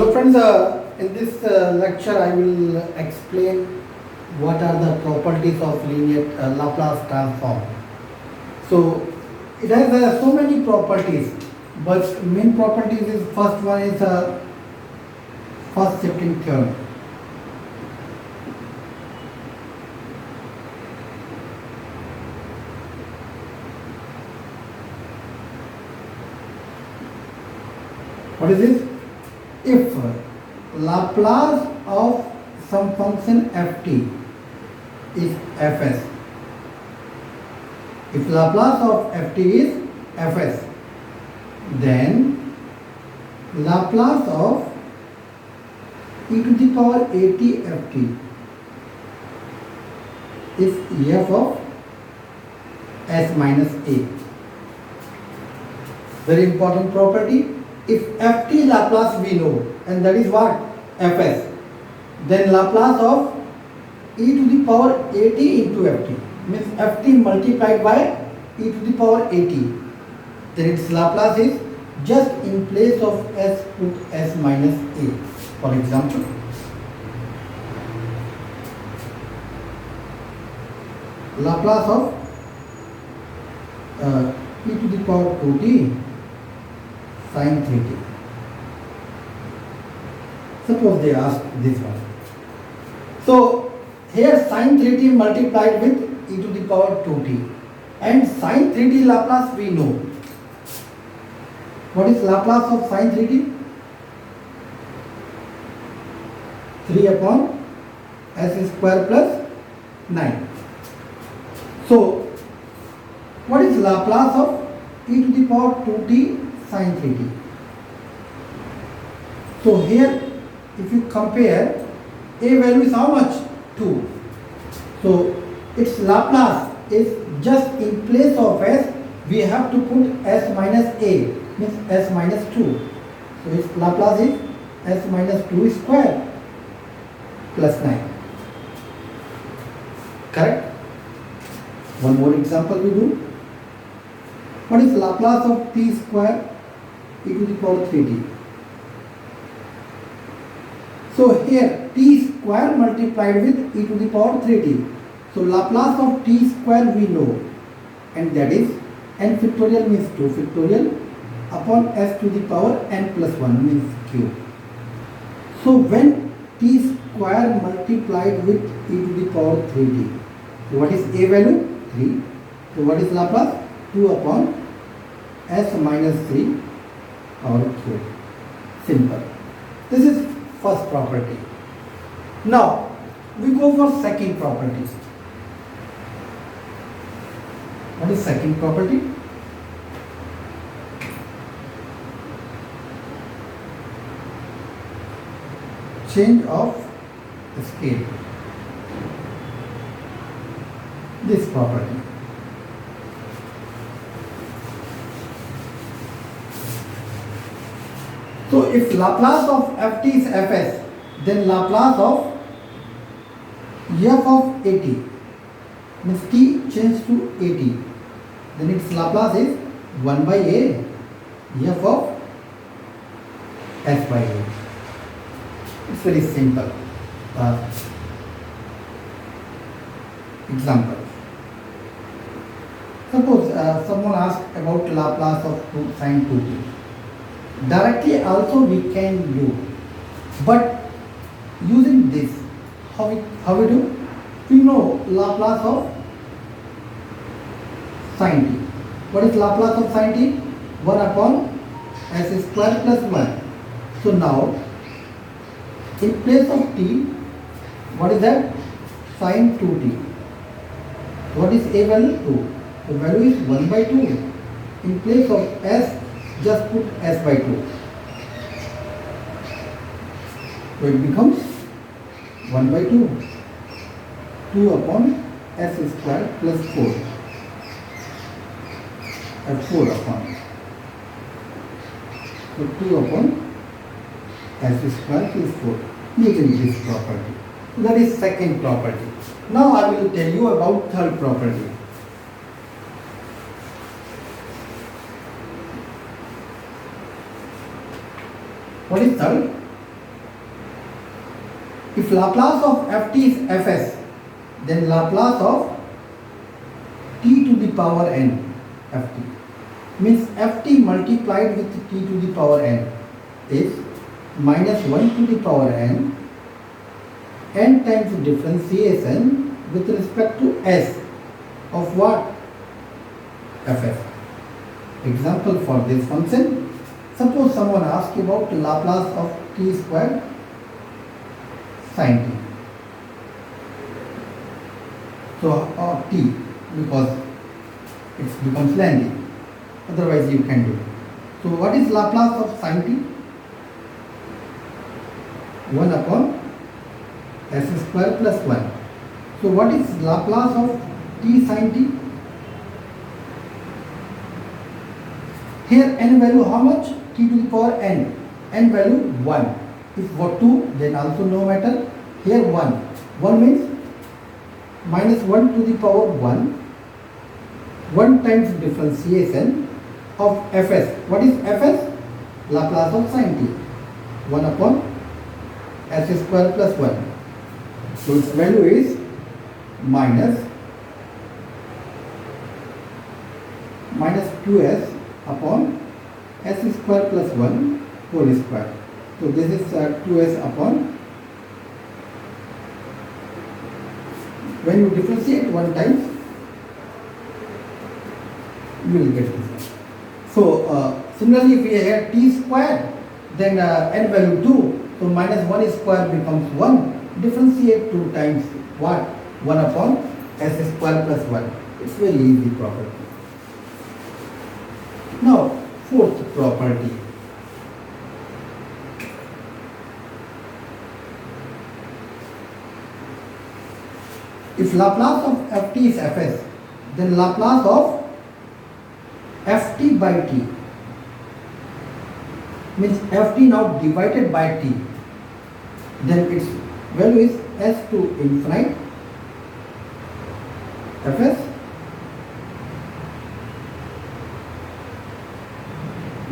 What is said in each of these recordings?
Hello friends, in this lecture I will explain what are the properties of linear Laplace transform. So it has so many properties, but main properties is first one is first shifting theorem. What is this? If Laplace of some function ft is fs, if Laplace of ft is fs, then Laplace of e to the power at ft is f of s minus a. Very important property. If ft Laplace we know, and that is what? Fs. Then Laplace of e to the power at into ft means ft multiplied by e to the power at. Then its Laplace is just in place of s put s minus a. For example, Laplace of e to the power 2t sin 3t. Suppose they ask this one. So here sin 3t multiplied with e to the power 2t, and sin 3t Laplace we know. What is Laplace of sin 3t? 3 upon s square plus 9. So what is Laplace of e to the power 2t sin 3t? So here if you compare, a value is how much? 2. So its Laplace is just in place of s, we have to put s minus a, means s minus 2. So its Laplace is s minus 2 square plus 9. Correct? One more example we do. What is Laplace of t square e to the power 3t? So here t square multiplied with e to the power 3t. So Laplace of t square we know, and that is n factorial means 2 factorial upon s to the power n plus 1 means q. So when t square multiplied with e to the power 3t, so what is a value? 3. So what is Laplace? 2 upon s minus 3 power q. Simple. This is first property. Now we go for second property. What is second property? Change of scale. This property. So if Laplace of ft is fs, then Laplace of f of at means t changes to at, then its Laplace is 1 by a f of s by a. It's very simple. Example. Suppose someone asked about Laplace of 2 sin 2t. Directly also we can do, but using this, how we do? We know Laplace of sin t. What is Laplace of sin t? 1 upon s square plus 1. So now in place of t, what is that? Sin 2t. What is a value? 2. The value is 1 by 2. In place of s, just put s by 2. So it becomes 1 by 2. 2 upon s square plus 4. And 4 upon. So 2 upon s square plus 4. Using this property. That is second property. Now I will tell you about third property. What is third? If Laplace of ft is fs, then Laplace of t to the power n ft means ft multiplied with t to the power n is minus 1 to the power n times differentiation with respect to s of what? Fs. Example for this function. Suppose someone asks about the Laplace of t square sin t. So t, because it becomes lengthy. Otherwise you can do. So what is Laplace of sin t? 1 upon s square plus 1. So what is Laplace of t sin t? Here n value how much? T to the power n. N value 1. If for 2 then also no matter. Here 1. 1 means minus 1 to the power 1. 1 times differentiation of fs. What is fs? Laplace of sin t. 1 upon s square plus 1. So its value is minus 2s upon s square plus 1 whole square. So this is 2s upon, when you differentiate 1 times, you will get this. So similarly, if we have t square, then n value 2, so minus 1 square becomes 1. Differentiate 2 times what? 1 upon s square plus 1. It's very easy property. Now, fourth property. If Laplace of ft is fs, then Laplace of ft by t means ft now divided by t, then its value is s to infinite fs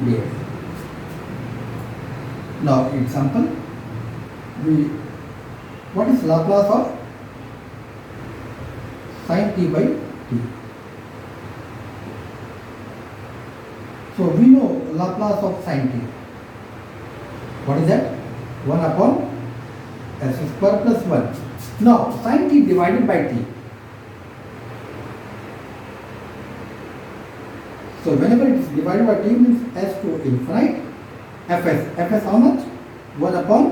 dx. Now example, what is Laplace of sin t by t? So we know Laplace of sin t. What is that? 1 upon s square plus 1. Now sin t divided by t. So whenever it is divided by t means s to infinite fs. Fs how much? 1 upon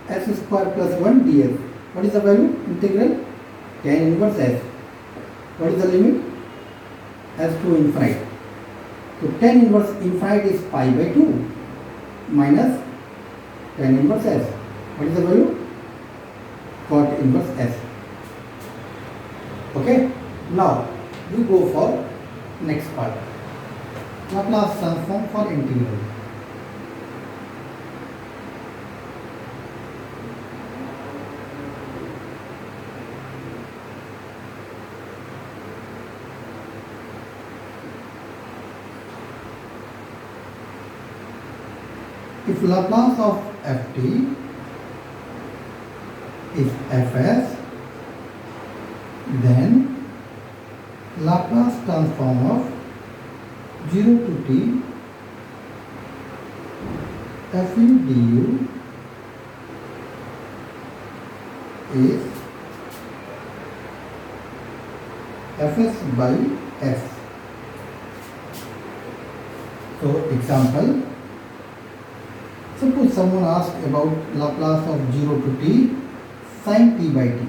s square plus 1 ds. What is the value? Integral tan inverse s. What is the limit? S to infinite. So tan inverse infinite is pi by 2 minus tan inverse s. What is the value? Cot inverse s. Okay. Now we go for next part. Laplace transform for integral. If Laplace of ft is fs, then Laplace transform of 0 to t fu du is fs by s. So example, suppose someone asks about Laplace of 0 to t sin t by t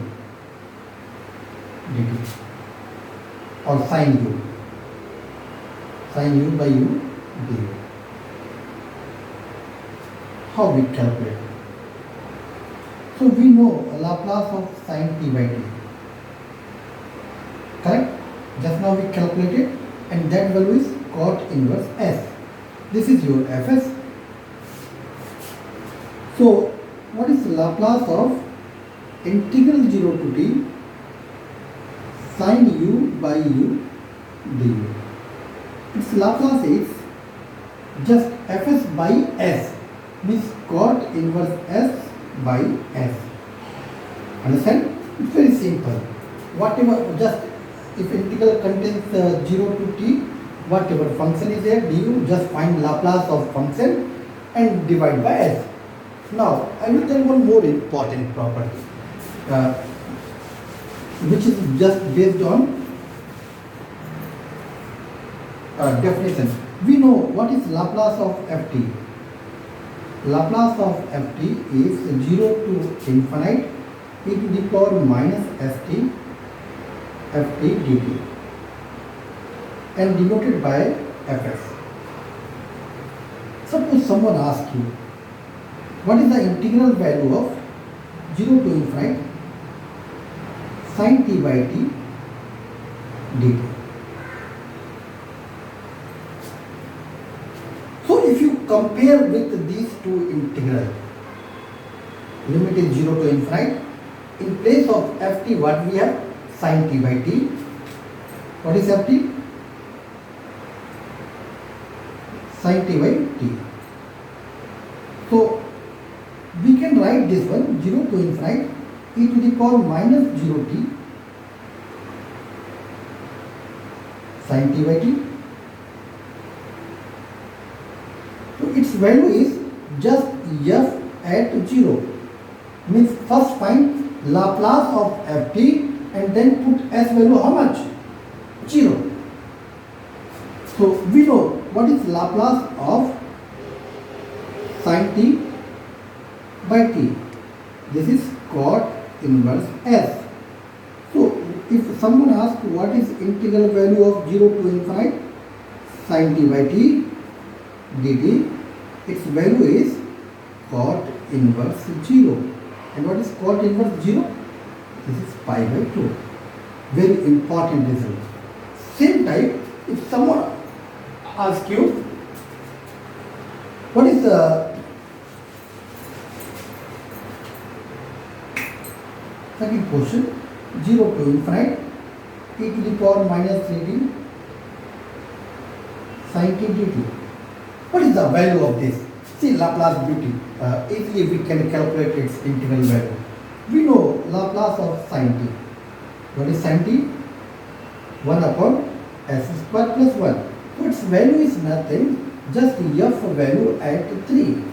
dt or sin u by u du. How we calculate? So we know Laplace of sin t by t. Correct? Just now we calculated and that value is cot inverse s. This is your fs. So what is Laplace of integral 0 to t sin u by u du? Its Laplace is just fs by s, means cot inverse s by s. Understand? It's very simple. Whatever, just if integral contains 0 to t, whatever function is there, du, just find Laplace of function and divide by s. Now, I will tell one more important property, which is just based on definition. We know what is Laplace of ft. Laplace of ft is 0 to infinite e to the power minus st ft dt and denoted by fs. Suppose someone asks you, what is the integral value of 0 to infinite sin t by t dt? So if you compare with these two integrals, limit is 0 to infinite, in place of ft what we have? Sin t by t. What is ft? Sin t by t. So we can write this one 0 to infinite e to the power minus 0t sin t by t. So its value is just f at 0. Means first find Laplace of ft and then put s value how much? 0. So we know what is Laplace of sin t by t. This is cot inverse s. So if someone asks what is integral value of 0 to infinite sin t by t dt, its value is cot inverse 0. And what is cot inverse 0? This is pi by 2. Very important result. Same type, if someone asks you what is the second question, 0 to infinite e to the power minus 3t sin t dt. What is the value of this? See Laplace beauty. Easily we can calculate its integral value. We know Laplace of sin t. What is sin t? 1 upon s square plus 1. So its value is nothing, just f value at 3.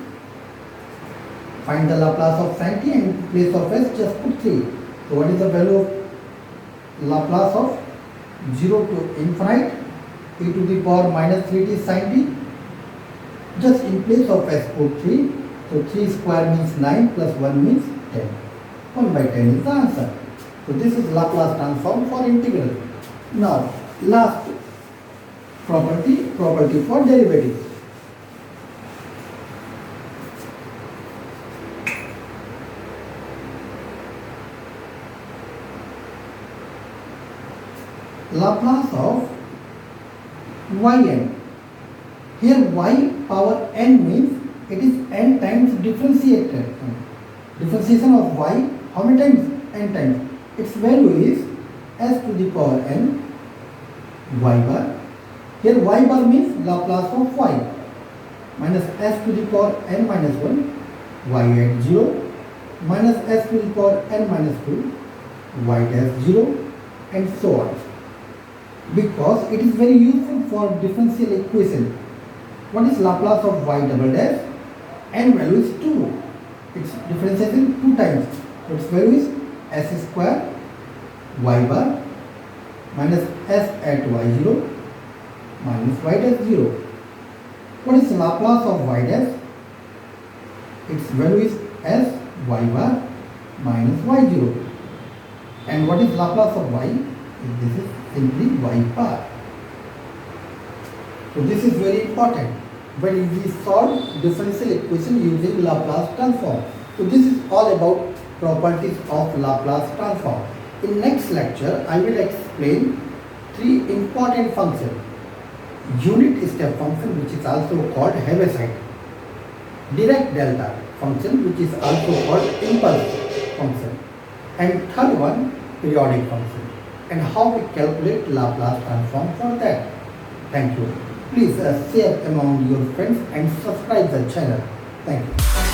Find the Laplace of sin t and in place of s just put 3. So what is the value of Laplace of 0 to infinite e to the power minus 3t sin t? Just in place of s put 3. So 3 square means 9 plus 1 means 10. 1 by 10 is the answer. So this is Laplace transform for integral. Now last property for derivative. Laplace of yn. Here y power n means it is n times differentiation of y. How many times? N times. Its value is s to the power n y bar. Here y bar means Laplace of y minus s to the power n minus 1 y at 0 minus s to the power n minus 2 y dash 0 and so on. Because it is very useful for differential equation. What is Laplace of y double dash? N value is 2. Its differentiation 2 times. So its value is s square y bar minus s at y0 minus y dash 0. What is Laplace of y dash? Its value is s y bar minus y0. And what is Laplace of y? This is simply y bar. So this is very important when we solve differential equation using Laplace transform. So this is all about properties of Laplace transform. In next lecture, I will explain 3 important functions. Unit step function, which is also called Heaviside. Direct delta function, which is also called impulse function. And third one, periodic function. And how we calculate Laplace transform for that. Thank you. Please share among your friends and subscribe the channel. Thank you.